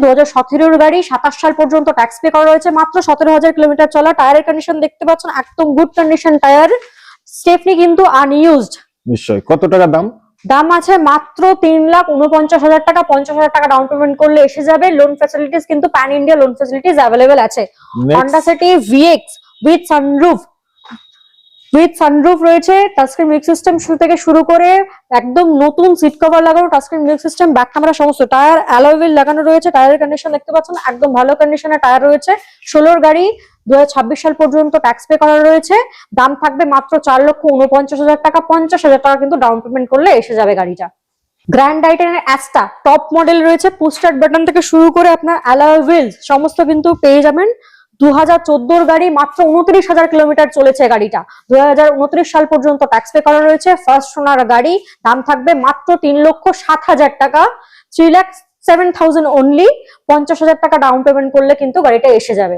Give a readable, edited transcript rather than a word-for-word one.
2017 গাড়ি, 27 সাল পর্যন্ত ট্যাক্স পে করা রয়েছে, মাত্র 17,000 কিলোমিটার চলা। টায়ারের কন্ডিশন দেখতে পাচ্ছেন একদম গুড কন্ডিশন টায়ার, স্টেপনি কিন্তু আনইউজড। নিশ্চয়ই। কত টাকা দাম? দাম আছে মাত্র 3,49,000 টাকা। 50,000 টাকা ডাউন পেমেন্ট করলে এসে যাবে। লোন ফ্যাসিলিটিস কিন্তু pan India loan facilities available আছে। Honda City VX with sunroof রয়েছে, টাচস্ক্রিন মিউজিক সিস্টেম থেকে শুরু করে একদম নতুন সিট কভার লাগানো, touchscreen music system, back camera সমস্ত, টায়ার অ্যালয় হুইল লাগানো রয়েছে। টায়ারের কন্ডিশন দেখতে পাচ্ছেন একদম ভালো কন্ডিশনে টায়ার রয়েছে। 16 গাড়ি, 2026 সাল পর্যন্ত ট্যাক্স পে করা রয়েছে। দাম থাকবে মাত্র 4,49,000 টাকা। 50,000 টাকা কিন্তু ডাউন পেমেন্ট করলে এসে যাবে গাড়িটা। গ্র্যান্ড আইটেনের অ্যাস্টা টপ মডেল রয়েছে, পুশ স্টার্ট বাটন থেকে শুরু করে আপনার অ্যালয় হুইল সমস্ত কিন্তু পেয়ে যাবেন। 2014 গাড়ি, মাত্র 29,000 কিলোমিটার চলেছে গাড়িটা। 2029 সাল পর্যন্ত ট্যাক্স পে করা রয়েছে। ফার্স্ট ওনার গাড়ি, দাম থাকবে মাত্র 3,07,000 টাকা। 3,07,000 অনলি। 50,000 টাকা ডাউন পেমেন্ট করলে কিন্তু গাড়িটা এসে যাবে।